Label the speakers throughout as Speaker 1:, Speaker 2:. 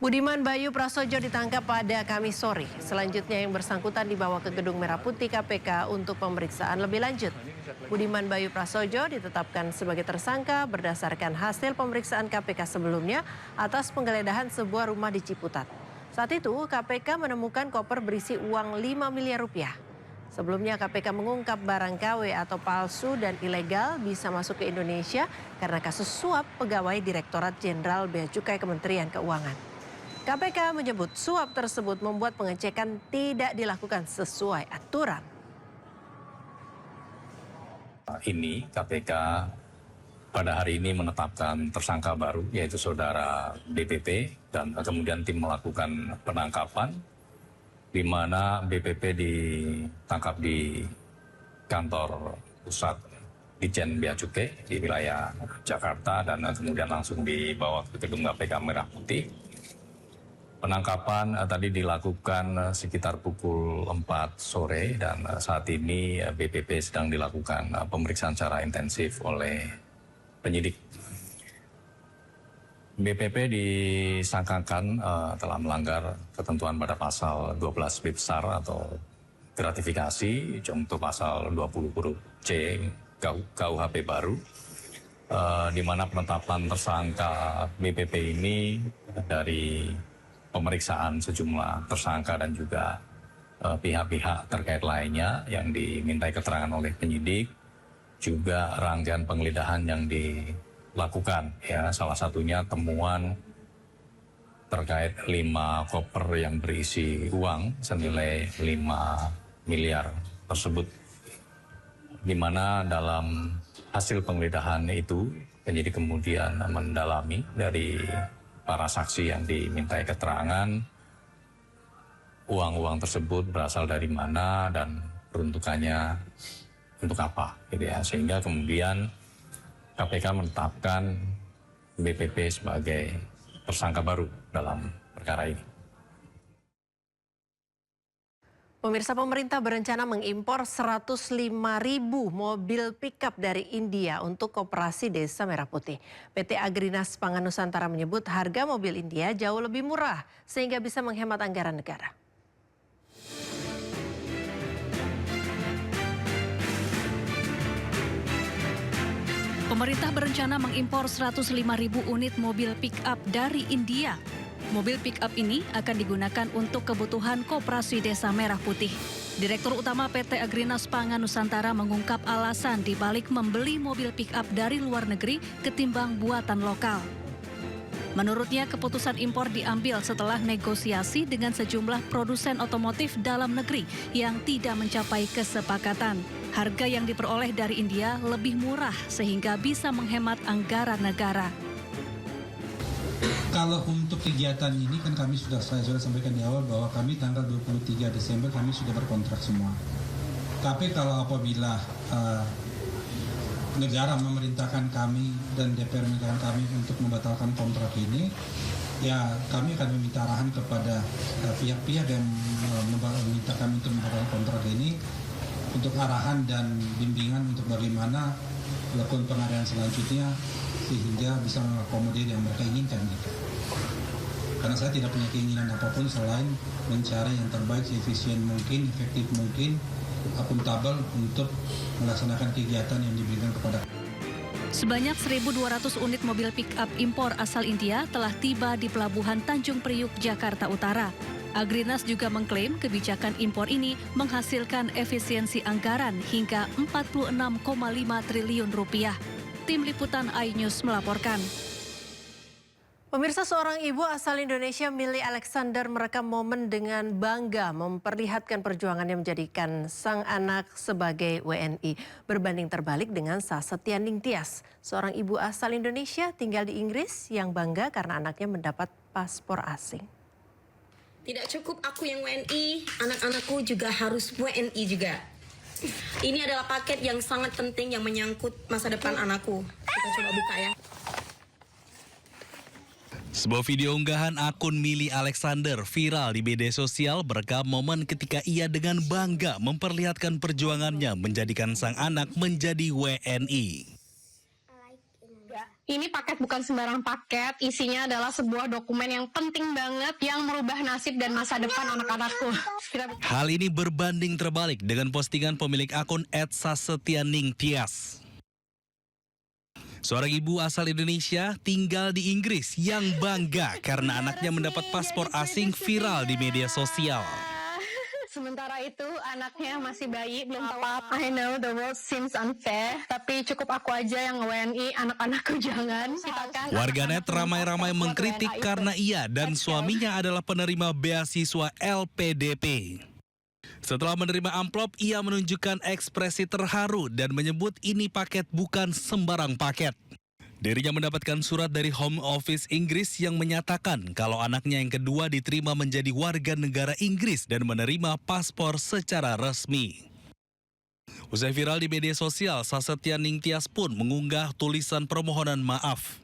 Speaker 1: Budiman Bayu Prasojo ditangkap pada Kamis sore. Selanjutnya yang bersangkutan dibawa ke Gedung Merah Putih KPK untuk pemeriksaan lebih lanjut. Budiman Bayu Prasojo ditetapkan sebagai tersangka berdasarkan hasil pemeriksaan KPK sebelumnya atas penggeledahan sebuah rumah di Ciputat. Saat itu KPK menemukan koper berisi uang 5 miliar rupiah. Sebelumnya KPK mengungkap barang KW atau palsu dan ilegal bisa masuk ke Indonesia karena kasus suap pegawai Direktorat Jenderal Bea Cukai Kementerian Keuangan. KPK menyebut suap tersebut membuat pengecekan tidak dilakukan sesuai aturan.
Speaker 2: Ini KPK pada hari ini menetapkan tersangka baru yaitu saudara BPP dan kemudian tim melakukan penangkapan di mana BPP ditangkap di kantor pusat Ditjen Bea Cukai di wilayah Jakarta dan kemudian langsung dibawa ke gedung KPK Merah Putih. Penangkapan tadi dilakukan sekitar pukul 4 sore dan saat ini BPP sedang dilakukan pemeriksaan secara intensif oleh penyidik. BPP disangkakan telah melanggar ketentuan pada pasal 12 B besar atau gratifikasi contoh pasal 20 huruf C KUHP baru, di mana penetapan tersangka BPP ini dari pemeriksaan sejumlah tersangka dan juga pihak-pihak terkait lainnya yang dimintai keterangan oleh penyidik, juga rangkaian penggeledahan yang dilakukan, ya salah satunya temuan terkait 5 koper yang berisi uang senilai 5 miliar tersebut, di mana dalam hasil penggeledahan itu penyidik kemudian mendalami dari para saksi yang dimintai keterangan uang-uang tersebut berasal dari mana dan peruntukannya untuk apa, gitu ya. Sehingga kemudian KPK menetapkan BPP sebagai tersangka baru dalam perkara ini.
Speaker 1: Pemirsa, pemerintah berencana mengimpor 105.000 mobil pickup dari India untuk Koperasi Desa Merah Putih. PT Agrinas Pangan Nusantara menyebut harga mobil India jauh lebih murah sehingga bisa menghemat anggaran negara.
Speaker 3: Pemerintah berencana mengimpor 105.000 unit mobil pick-up dari India. Mobil pick-up ini akan digunakan untuk kebutuhan Koperasi Desa Merah Putih. Direktur Utama PT Agrinas Pangan Nusantara mengungkap alasan dibalik membeli mobil pick-up dari luar negeri ketimbang buatan lokal. Menurutnya, keputusan impor diambil setelah negosiasi dengan sejumlah produsen otomotif dalam negeri yang tidak mencapai kesepakatan. Harga yang diperoleh dari India lebih murah sehingga bisa menghemat anggaran negara.
Speaker 4: Kalau untuk kegiatan ini kan saya sudah sampaikan di awal bahwa kami tanggal 23 Desember kami sudah berkontrak semua. Tapi kalau apabila negara memerintahkan kami dan DPR memerintahkan kami untuk membatalkan kontrak ini, ya kami akan meminta arahan kepada pihak-pihak yang meminta kami untuk membatalkan kontrak ini untuk arahan dan bimbingan untuk bagaimana melakukan pengarahan selanjutnya sehingga bisa mengakomodir yang mereka inginkan gitu. Karena saya tidak punya keinginan apapun selain mencari yang terbaik, efisien mungkin, efektif mungkin, akuntabel untuk melaksanakan kegiatan yang diberikan kepada.
Speaker 3: Sebanyak 1.200 unit mobil pick-up impor asal India telah tiba di Pelabuhan Tanjung Priuk, Jakarta Utara. Agrinas juga mengklaim kebijakan impor ini menghasilkan efisiensi anggaran hingga 46,5 triliun rupiah. Tim Liputan iNews melaporkan.
Speaker 1: Pemirsa, seorang ibu asal Indonesia, Milly Alexander, merekam momen dengan bangga memperlihatkan perjuangannya menjadikan sang anak sebagai WNI. Berbanding terbalik dengan Sasetia Ningtyas, seorang ibu asal Indonesia tinggal di Inggris yang bangga karena anaknya mendapat paspor asing.
Speaker 5: Tidak cukup aku yang WNI, anak-anakku juga harus WNI juga. Ini adalah paket yang sangat penting yang menyangkut masa depan anakku. Kita coba buka ya.
Speaker 6: Sebuah video unggahan akun Milly Alexander viral di media sosial merekam momen ketika ia dengan bangga memperlihatkan perjuangannya menjadikan sang anak menjadi WNI.
Speaker 7: Ini paket bukan sembarang paket, isinya adalah sebuah dokumen yang penting banget yang merubah nasib dan masa depan anak-anakku.
Speaker 6: Hal ini berbanding terbalik dengan postingan pemilik akun @sasetyaningtyas. Seorang ibu asal Indonesia tinggal di Inggris yang bangga karena anaknya mendapat paspor asing viral di media sosial.
Speaker 7: Sementara itu anaknya masih bayi, belum tahu apa. I know the world seems unfair, tapi cukup aku aja yang WNI, anak-anakku jangan.
Speaker 6: Warganet ramai-ramai mengkritik karena ia dan suaminya adalah penerima beasiswa LPDP. Setelah menerima amplop, ia menunjukkan ekspresi terharu dan menyebut ini paket bukan sembarang paket. Dirinya mendapatkan surat dari Home Office Inggris yang menyatakan kalau anaknya yang kedua diterima menjadi warga negara Inggris dan menerima paspor secara resmi. Usai viral di media sosial, Sasetyaningtyas pun mengunggah tulisan permohonan maaf.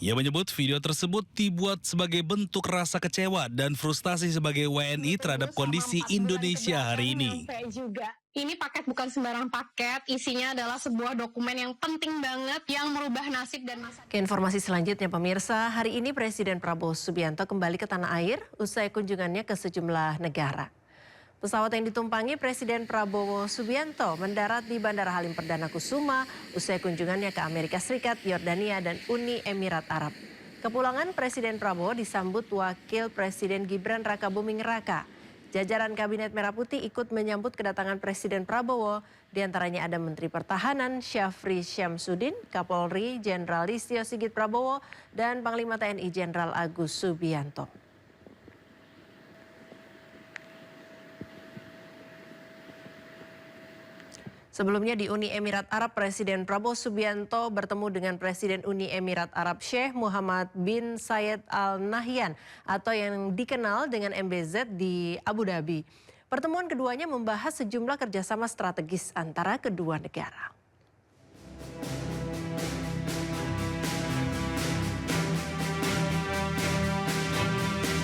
Speaker 6: Ia menyebut video tersebut dibuat sebagai bentuk rasa kecewa dan frustasi sebagai WNI terhadap kondisi Indonesia hari ini.
Speaker 7: Ini paket bukan sembarang paket, isinya adalah sebuah dokumen yang penting banget yang merubah nasib dan masa.
Speaker 1: Ke informasi selanjutnya pemirsa, hari ini Presiden Prabowo Subianto kembali ke tanah air usai kunjungannya ke sejumlah negara. Pesawat yang ditumpangi Presiden Prabowo Subianto mendarat di Bandara Halim Perdana Kusuma usai kunjungannya ke Amerika Serikat, Yordania, dan Uni Emirat Arab. Kepulangan Presiden Prabowo disambut Wakil Presiden Gibran Rakabuming Raka. Jajaran Kabinet Merah Putih ikut menyambut kedatangan Presiden Prabowo, diantaranya ada Menteri Pertahanan Syafri Syamsuddin, Kapolri Jenderal Listio Sigit Prabowo, dan Panglima TNI Jenderal Agus Subianto. Sebelumnya di Uni Emirat Arab, Presiden Prabowo Subianto bertemu dengan Presiden Uni Emirat Arab Sheikh Muhammad bin Zayed Al Nahyan atau yang dikenal dengan MBZ di Abu Dhabi. Pertemuan keduanya membahas sejumlah kerjasama strategis antara kedua negara.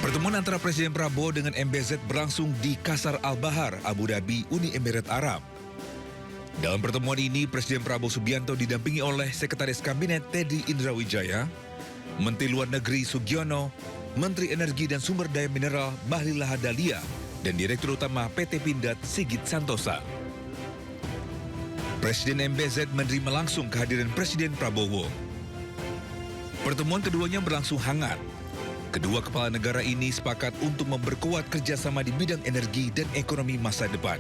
Speaker 8: Pertemuan antara Presiden Prabowo dengan MBZ berlangsung di Qasar Al Bahar, Abu Dhabi, Uni Emirat Arab. Dalam pertemuan ini, Presiden Prabowo Subianto didampingi oleh Sekretaris Kabinet Teddy Indrawijaya, Menteri Luar Negeri Sugiono, Menteri Energi dan Sumber Daya Mineral Bahlil Lahadalia, dan Direktur Utama PT Pindad Sigit Santosa. Presiden MBZ menerima langsung kehadiran Presiden Prabowo. Pertemuan keduanya berlangsung hangat. Kedua kepala negara ini sepakat untuk memperkuat kerjasama di bidang energi dan ekonomi masa depan.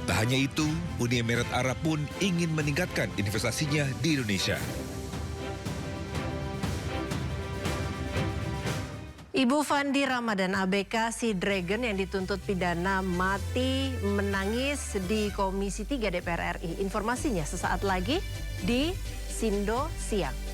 Speaker 8: Tak hanya itu, Uni Emirat Arab pun ingin meningkatkan investasinya di Indonesia.
Speaker 1: Ibu Fandi Ramadan ABK si Dragon yang dituntut pidana mati menangis di Komisi 3 DPR RI. Informasinya sesaat lagi di Sindo Siang.